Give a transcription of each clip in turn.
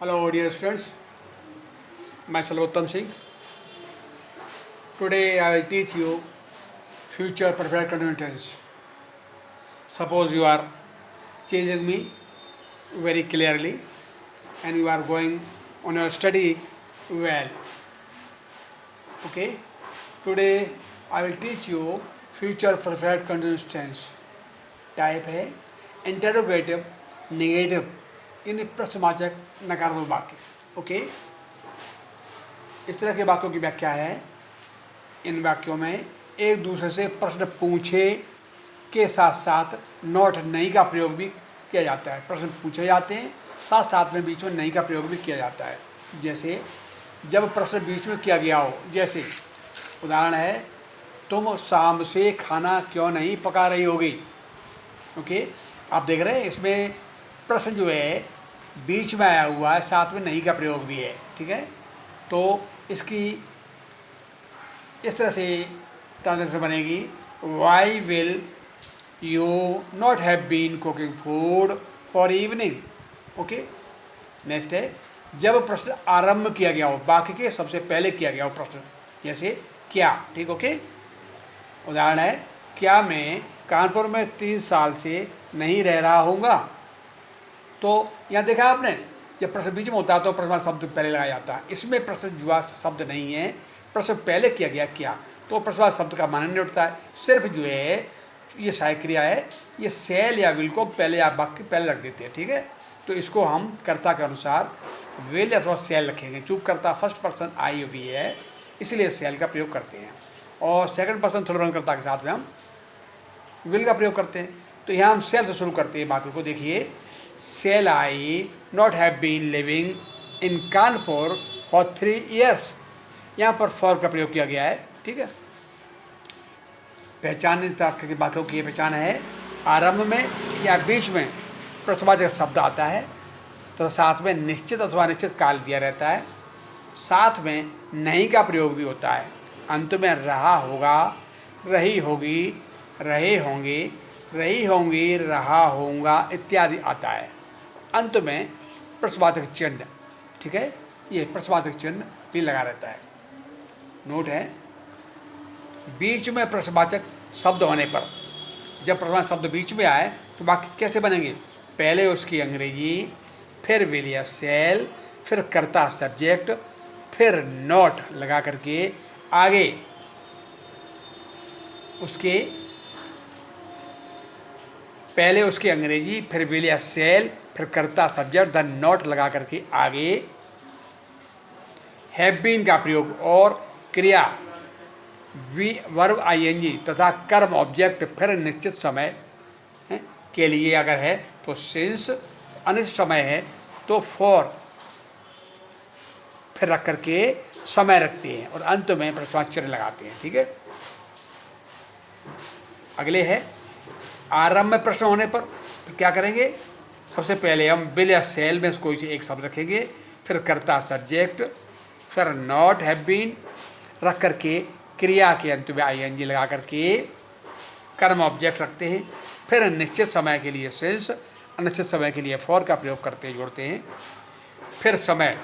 Hello dear students, myself Uttam Singh. Today I will teach you future perfect continuous tense. Suppose you are chasing me very clearly and you are going on your study well. Okay, today I will teach you future perfect continuous tense. Type है interrogative, negative यानी प्रश्नवाचक नकारात्मक वाक्य. Okay, इस तरह के वाक्यों की व्याख्या है. इन वाक्यों में एक दूसरे से प्रश्न पूछे के साथ साथ नॉट नहीं का प्रयोग भी किया जाता है. प्रश्न पूछे जाते हैं, साथ साथ में बीच में नहीं का प्रयोग भी किया जाता है. जैसे जब प्रश्न बीच में किया गया हो, जैसे उदाहरण है, तुम शाम से खाना क्यों नहीं पका रही होगी. ओके, आप देख रहे हैं इसमें प्रश्न जो है बीच में आया हुआ है, साथ में नहीं का प्रयोग भी है. ठीक है, तो इसकी इस तरह से ट्रांसलेशन बनेगी, why will you not have been cooking food for evening. Okay, next है, जब प्रश्न आरंभ किया गया हो, वाक्य के सबसे पहले किया गया हो प्रश्न, जैसे क्या. ठीक, ओके. उदाहरण है, क्या मैं कानपुर में 3 साल से नहीं रह रहा हूँगा. तो यहाँ देखा आपने, जब प्रश्न बीच में होता है तो प्रश्न शब्द पहले लगाया जाता है. इसमें प्रश्न जुआ शब्द नहीं है, प्रश्न पहले किया गया क्या, तो प्रश्न शब्द का मानने नहीं उठता है. सिर्फ जो है ये सहायक क्रिया है, ये सेल या विल को पहले या वाक्य पहले रख देते हैं. ठीक है, तो इसको हम कर्ता के अनुसार विल अथवा सेल रखेंगे. चूँकि कर्ता फर्स्ट पर्सन आई वी है, इसलिए सेल का प्रयोग करते हैं, और सेकंड पर्सन थर्ड पर्सन कर्ता के साथ में हम विल का प्रयोग करते हैं. तो यहाँ हम सेल से शुरू करते हैं वाक्य को. देखिए, shall I not have been living in Kanpur for 3 years. यहाँ पर फॉर का प्रयोग किया गया है. ठीक है, पहचान के वाक्यों की पहचान है, आरंभ में या बीच में प्रश्नवाचक शब्द आता है, तो साथ में निश्चित अथवा अनिश्चित काल दिया रहता है, साथ में नहीं का प्रयोग भी होता है, अंत में रहा होगा, रही होगी, रहे होंगे, रही होंगी, रहा होऊंगा इत्यादि आता है. अंत में प्रश्नवाचक चिन्ह. ठीक है, ये प्रश्नवाचक चिन्ह भी लगा रहता है. नोट है, बीच में प्रश्नवाचक शब्द होने पर, जब प्रश्नवाचक शब्द बीच में आए तो वाक्य कैसे बनेंगे, पहले उसकी अंग्रेजी, फिर विल या सेल, फिर कर्ता सब्जेक्ट, फिर नॉट लगा करके आगे उसके पहले उसकी अंग्रेजी, फिर विल या सेल, फिर कर्ता सब्जेक्ट, धन नॉट लगा करके आगे हैव बीन का प्रयोग और क्रिया वर्ब आईएनजी तथा कर्म ऑब्जेक्ट फिर निश्चित समय के लिए अगर है तो सिंस, अनिश्चित समय है तो फॉर फिर रख करके समय रखते हैं, और अंत में प्रश्नवाचक चिन्ह लगाते हैं. ठीक है, अगले है, आरंभ में प्रश्न होने पर तो क्या करेंगे, सबसे पहले हम विल या सेल में कोई से एक शब्द रखेंगे, फिर कर्ता सब्जेक्ट, फिर नॉट हैव बीन रख करके क्रिया के अंत में आईएनजी लगा करके कर्म ऑब्जेक्ट रखते हैं, फिर निश्चित समय के लिए सिंस, अनिश्चित समय के लिए फॉर का प्रयोग करते हैं, जोड़ते हैं, फिर समय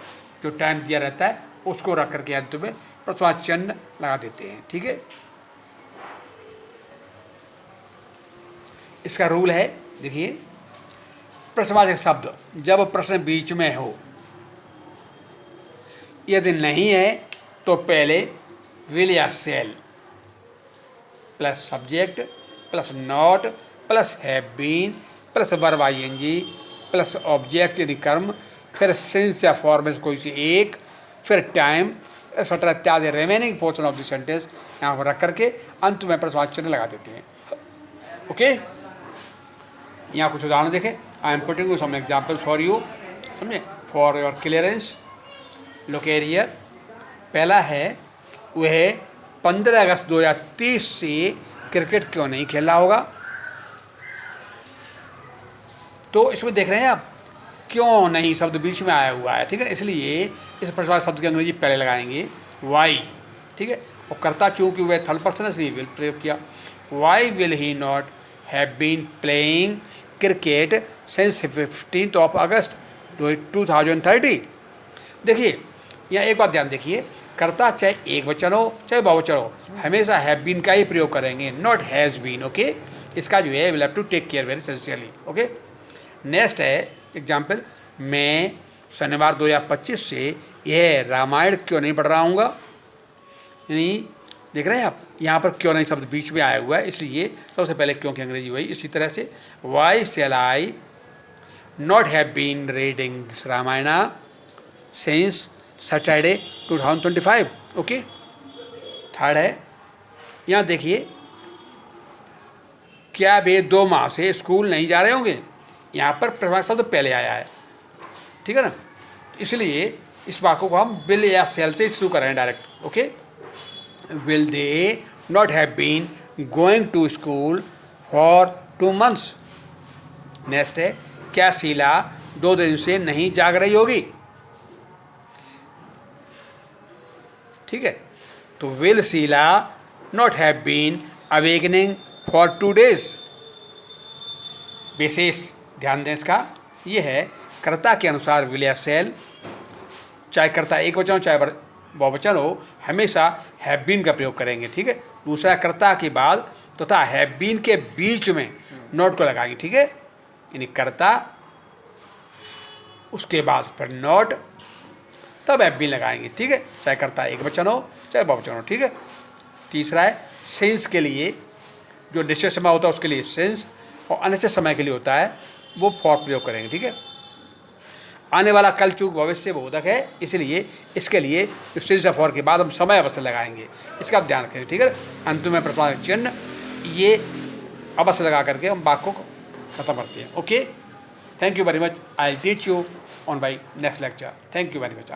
जो टाइम दिया रहता है उसको रख करके अंत में प्रश्नवाचक चिन्ह लगा देते हैं. ठीक है, इसका रूल है, देखिए, प्रश्नवाचक शब्द जब प्रश्न बीच में हो, यदि नहीं है तो पहले विल या shall plus subject plus not plus have been plus verb ING plus object यानी कर्म, फिर सिंस या फॉर में से कोई सी एक, फिर टाइम एक्सेट्रा इत्यादि remaining portion of the sentence यहाँ पर रख करके अंत में प्रश्नवाचक चिन्ह लगा देते हैं. ओके, यहाँ कुछ उदाहरण देखें. I am putting you some examples for you, समझे, for your clearance. Look here. पहला है, वह 15 अगस्त 2030 से क्रिकेट क्यों नहीं खेल रहा होगा. तो इसमें देख रहे हैं आप, क्यों नहीं शब्द बीच में आया हुआ है. ठीक है, इसलिए इस प्रश्नवाचक शब्द की अंग्रेजी पहले लगाएंगे, वाई. ठीक है, और कर्ता चूँकि वह थर्ड पर्सन है इसलिए विल प्रयोग किया. Why will he not have been playing cricket since 15th of August. 2030। देखिए यहाँ एक बात ध्यान देखिए, कर्ता चाहे एक वचन हो चाहे बहुवचन हो, हमेशा हैव बीन का ही प्रयोग करेंगे, नॉट हैज़ बीन। ओके, इसका जो है will have to take care very sincerely. Okay, next है एग्जाम्पल, मैं शनिवार 2025 से यह रामायण क्यों नहीं पढ़ रहा हूँगा। यानी देख रहे हैं आप, यहाँ पर क्यों नहीं शब्द बीच में आया हुआ है, इसलिए सबसे पहले क्यों की अंग्रेजी हुई। इसी तरह से why shall I not have been reading this Ramayana since Saturday 2025। Okay, third है, यहाँ देखिए, क्या वे 2 माह से स्कूल नहीं जा रहे होंगे। यहाँ पर प्रश्न शब्द पहले आया है, ठीक है ना, इसलिए इस वाक्य को हम विल या सेल से शुरू कर रहे हैं direct. Okay, will they not have been going to school for 2 months। Next है, क्या शीला 2 दिन से नहीं जाग रही होगी। ठीक है, तो will Sheela not have been awakening for 2 days। विशेष ध्यान दें इसका, ये है कर्ता के अनुसार विल या सेल, चाहे कर्ता एक वचन हो चाहे बहुवचन हो, हमेशा हैव बीन का प्रयोग करेंगे। ठीक है, दूसरा कर्ता के बाद तथा हैव बीन के बीच में नॉट को लगाएंगे। ठीक है, यानी कर्ता उसके बाद फिर नॉट, तब हैव बीन लगाएंगे। ठीक है, चाहे कर्ता एक वचन हो चाहे बहुवचन हो। ठीक है, तीसरा है सिंस के लिए, जो निश्चित समय होता है उसके लिए सिंस, और अनिश्चित समय के लिए होता है वो फॉर प्रयोग करेंगे। ठीक है, आने वाला कल चूक भविष्य बोधक है, इसलिए इसके लिए जो सिंस या फॉर के बाद हम समय अवश्य लगाएंगे, इसका आप ध्यान रखें। ठीक है, अंत में प्रश्नार्थक चिन्ह ये अवश्य लगा करके हम वाक्य को खत्म करते हैं। Okay, thank you very much, I will teach you on by next lecture. Thank you very much.